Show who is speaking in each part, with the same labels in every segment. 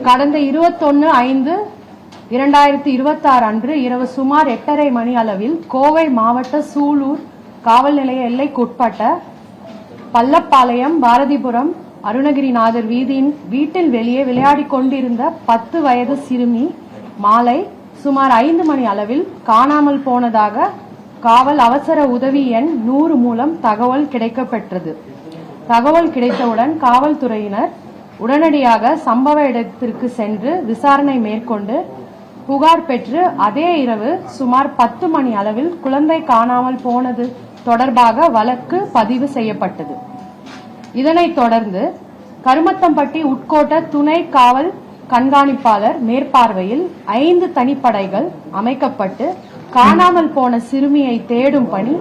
Speaker 1: கடந்த 21/5/2026 அன்று இரவு சுமார் 8:30 மணி அளவில் கோவை மாவட்ட சூலூர் காவல் நிலைய எல்லைக்குட்பட்ட பல்லப்பாளையம் பாரதிபுரம் அருணகிரிநாதர் வீட்டில் வெளியே விளையாடிக் கொண்டிருந்த 10 வயது சிறுமி மாலை சுமார் 5 மணி அளவில் காணாமல் போனதாக காவல் அவசர உதவி எண் 100 மூலம் தகவல் கிடைக்கப்பெற்றது. தகவல் கிடைத்தவுடன் காவல்துறையினர் உடனடியாக சம்பவ இடத்திற்கு சென்று விசாரணை மேற்கொண்டு புகார் பெற்று அதே இரவு சுமார் 10 மணி அளவில் குழந்தை காணாமல் போனது தொடர்பாக வழக்கு பதிவு செய்யப்பட்டது. இதனைத் தொடர்ந்து கருமத்தம்பட்டி உட்கோட்ட துணை காவல் கண்காணிப்பாளர் மேற்பார்வையில் 5 தனிப்படைகள் அமைக்கப்பட்டு காணாமல் போன சிறுமியை தேடும் பணி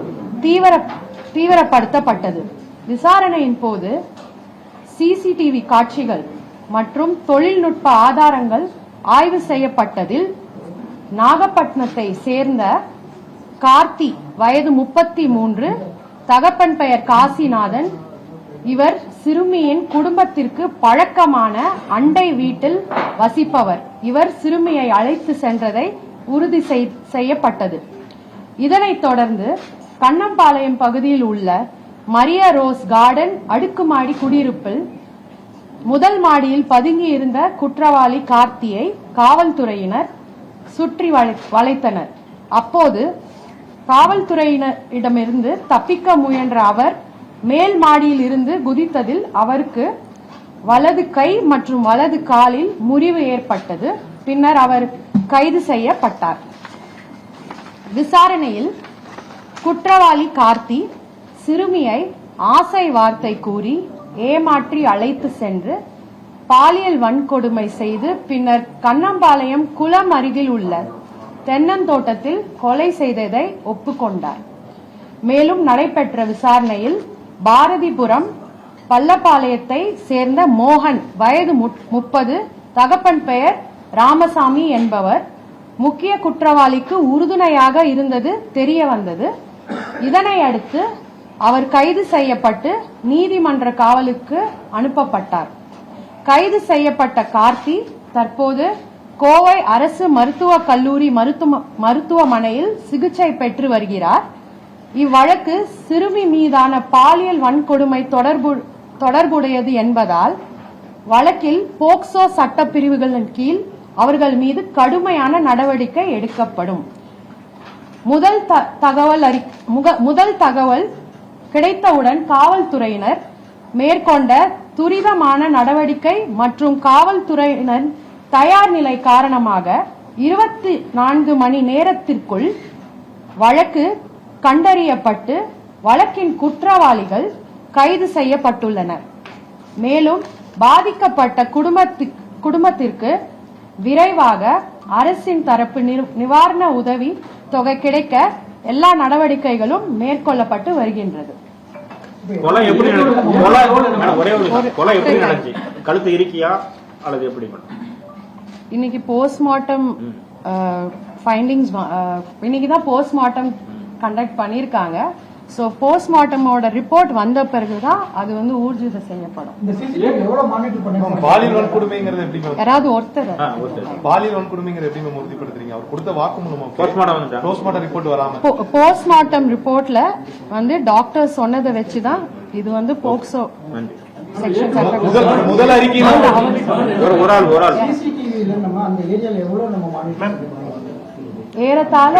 Speaker 1: தீவிரப்படுத்தப்பட்டது. விசாரணையின் போது சிசிடிவி காட்சிகள் மற்றும் தொழில்நுட்ப ஆதாரங்கள் ஆய்வு செய்யப்பட்டதில் நாகப்பட்டினத்தை சேர்ந்த கார்த்தி வயது 33, தகப்பன் பெயர் காசிநாதன். இவர் சிறுமியின் குடும்பத்திற்கு பழக்கமான அண்டை வீட்டில் வசிப்பவர். இவர் சிறுமியை அழைத்து சென்றதை உறுதி செய்யப்பட்டது. இதனைத் தொடர்ந்து கண்ணம்பாளையம் பகுதியில் உள்ள மரியா ரோஸ் கார்டன் அடுக்குமாடி குடியிருப்பில் முதல் மாடியில் பதுங்கியிருந்த குற்றவாளி கார்த்தியை காவல்துறையினர் சுற்றி வளைத்தனர். அப்போது காவல்துறையினரிடமிருந்து தப்பிக்க முயன்ற அவர் மேல் மாடியில் இருந்து குதித்ததில் அவருக்கு வலது கை மற்றும் வலது காலில் முறிவு ஏற்பட்டது. பின்னர் அவர் கைது செய்யப்பட்டார். விசாரணையில் குற்றவாளி கார்த்தி சிறுமியை ஆசை வார்த்தை கூறி ஏமாற்றி அழைத்து சென்று பாலியல் வன்கொடுமை செய்து பின்னர் கண்ணம்பாளையம் குளம் அருகில் உள்ள தென்னந்தோட்டத்தில் கொலை செய்ததை ஒப்புக்கொண்டார். மேலும் நடைபெற்ற விசாரணையில் பாரதிபுரம் பல்லப்பாளையத்தை சேர்ந்த மோகன் வயது 30, தகப்பன் பெயர் ராமசாமி என்பவர் முக்கிய குற்றவாளிக்கு உறுதுணையாக இருந்தது தெரிய வந்தது. இதனை அடுத்து அவர் கைது செய்யப்பட்டு நீதிமன்ற காவலுக்கு அனுப்பப்பட்டார். கைது செய்யப்பட்ட கார்த்தி தற்போது கோவை அரசு மருத்துவக் கல்லூரி மருத்துவமனையில் சிகிச்சை பெற்று வருகிறார். இவ்வழக்கு சிறுமி மீதான பாலியல் வன்கொடுமை தொடர்புடையது என்பதால் வழக்கில் போக்சோ சட்டப்பிரிவுகளின் கீழ் அவர்கள் மீது கடுமையான நடவடிக்கை எடுக்கப்படும். முதல் தகவல் கிடைத்தவுடன் காவல்துறையினர் மேற்கொண்ட துரிதமான நடவடிக்கை மற்றும் காவல்துறையினர் தயார் நிலை காரணமாக 24 மணி நேரத்திற்குள் வழக்கு கண்டறியப்பட்டு வழக்கின் குற்றவாளிகள் கைது செய்யப்பட்டுள்ளனர். மேலும் பாதிக்கப்பட்ட குடும்பத்திற்கு விரைவாக அரசின் தரப்பு நிவாரண உதவி தொகை கிடைக்க எல்லா நடவடிக்கைகளும் மேற்கொள்ளப்பட்டு வருகின்றது. இன்னைக்கு போஸ்ட்மார்ட்டம் ஃபைண்டிங்ஸ் இன்னைக்குதான் போஸ்ட்மார்ட்டம் கண்டக்ட் பண்ணிருக்காங்க. சோ போஸ்ட்மார்ட்டமோட ரிப்போர்ட் வந்த பிறகுதான் அது வந்து ஊர்ஜித செய்யப்படும். யாராவது ஒருத்தர் பாலியல் வன்கொடுமைங்கிறது எப்படி உறுதிப்படுத்துறீங்க? அவர் கொடுத்த வாக்குமூலம் போஸ்ட்மார்ட்டம் ரிப்போர்ட் வராம போஸ்ட்மார்ட்டம் ரிப்போர்ட்ல வந்து டாக்டர் சொன்னதை வச்சுதான் இது வந்து போக்சோ செக்ஷன் முதல் அறிக்கை ஏறத்தாழ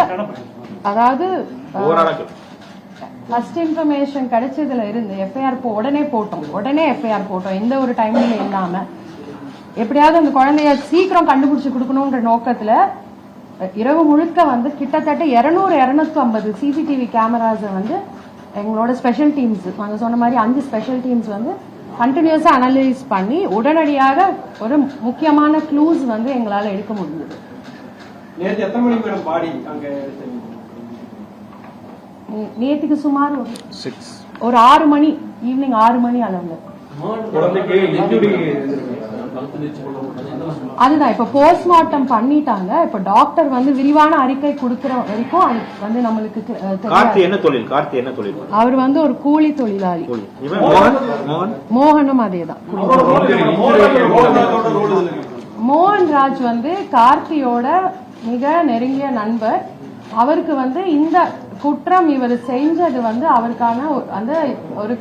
Speaker 1: அதாவது ஃபர்ஸ்ட் இன்ஃபர்மேஷன் கிடைச்சதுல இருந்து எஃப்ஐஆர் உடனே போட்டோம். எந்த ஒரு டைமிங் இல்லாம எப்படியாவது அந்த குழந்தைய சீக்கிரம் கண்டுபிடிச்சு கொடுக்கணும்ன்ற நோக்கத்துல இரவு முழுக்க வந்து கிட்டத்தட்ட 200-250 சிசிடிவி கேமராஸ் வந்து எங்களோட ஸ்பெஷல் டீம்ஸ் நாங்க சொன்ன மாதிரி 5 ஸ்பெஷல் டீம்ஸ் வந்து கண்டினியூஸா அனலைஸ் பண்ணி உடனடியாக ஒரு முக்கியமான க்ளூஸ் வந்து எங்களால எடுக்க முடிஞ்சது. நேற்றுக்கு சுமார் ஒரு 6 மணி ஈவினிங் 6 மணி அளவுல. அதுதான் இப்ப போஸ்ட்மார்ட்டம் பண்ணிட்டாங்க. இப்ப டாக்டர் வந்து விரிவான அறிக்கை கொடுக்கிற வரைக்கும் வந்து நம்மளுக்கு அவர் வந்து ஒரு கூலி தொழிலாளி. மோகனும் அதேதான். மோகன்ராஜ் வந்து கார்த்தியோட மிக நெருங்கிய நண்பர். அவருக்கு வந்து இந்த குற்றம் இவர் செஞ்சது வந்து அவருக்கான அந்த ஒரு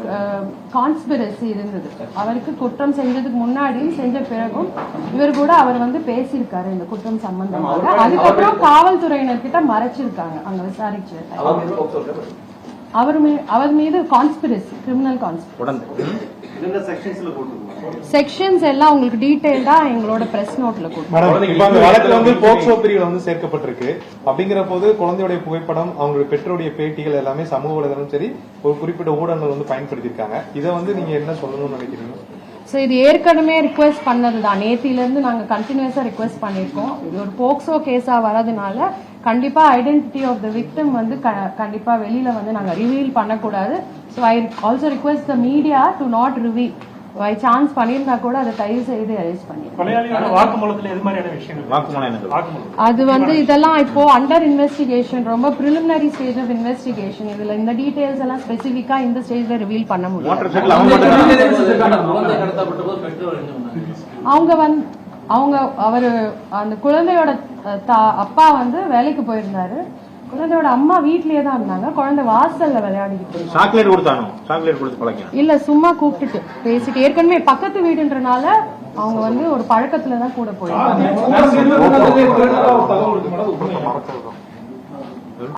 Speaker 1: கான்ஸ்பிரசி இருந்தது. அவருக்கு குற்றம் செஞ்சதுக்கு முன்னாடியும் செஞ்ச பிறகும் இவர் கூட அவர் வந்து பேசியிருக்காரு இந்த குற்றம் சம்பந்தமாக. அதுக்கப்புறம் காவல்துறையினர்கிட்ட மறைச்சிருக்காங்க அங்க விசாரிச்சு. அவர் மீது கான்ஸ்பிரசி, கிரிமினல் கான்ஸ்பிரசி செக்ஷன்ஸ் எல்லாம் உங்களுக்கு டீடைல்டா எங்களோட பிரஸ் நோட்ல கொடுப்போம்.
Speaker 2: வழக்குல வந்து போக்சோ பிரிவுல வந்து சேர்க்கப்பட்டிருக்கு. அப்படிங்கிற போது குழந்தையுடைய புகைப்படம், அவங்களுடைய பெற்றோருடைய பேட்டிகள் எல்லாமே சமூக வலைதளம் சரி ஒரு குறிப்பிட்ட ஊடகங்கள் வந்து பயன்படுத்தியிருக்காங்க. இதை வந்து நீங்க என்ன சொல்லணும்னு நினைக்கிறீங்க?
Speaker 1: ஸோ இது ஏற்கனவே ரிக்வெஸ்ட் பண்ணது தான். நேத்திலிருந்து நாங்கள் கண்டினியூஸா ரிக்வெஸ்ட் பண்ணியிருக்கோம். இது ஒரு போக்சோ கேஸா வரதுனால கண்டிப்பா ஐடென்டிட்டி ஆஃப் த விக்டிம் வந்து கண்டிப்பா வெளியில வந்து நாங்கள் ரிவீல் பண்ணக்கூடாது. So I also request the media to not reveal. By chance பண்ணியிருந்தா கூட அதை தயவு செய்து அரெஸ்ட் பண்ணிருக்கோம். அது வந்து இதெல்லாம் இப்போ அண்டர் இன்வெஸ்டிகேஷன், ரொம்ப பிரிலிமினரி ஸ்டேஜ் ஆஃப் இன்வெஸ்டிகேஷன். இதுல இந்த டீடைல்ஸ் எல்லாம் ஸ்பெசிபிக்கா இந்த ஸ்டேஜ்ல ரிவீல் பண்ண முடியாது. அவரு அந்த குழந்தையோட அப்பா வந்து வேலைக்கு போயிருந்தாரு. குழந்தையோட அம்மா வீட்லயே தான் இருந்தாங்க. குழந்தை வாசல்ல விளையாடிட்டு
Speaker 2: சாக்லேட் கொடுத்தானோ? சாக்லேட் கொடுத்து பழக்கம்
Speaker 1: இல்ல, சும்மா கூப்பிட்டுட்டு பேசிட்டு, ஏற்கனவே பக்கத்து வீடுன்றனால அவங்க வந்து ஒரு பழக்கத்துலதான் கூட போயிருக்காங்க.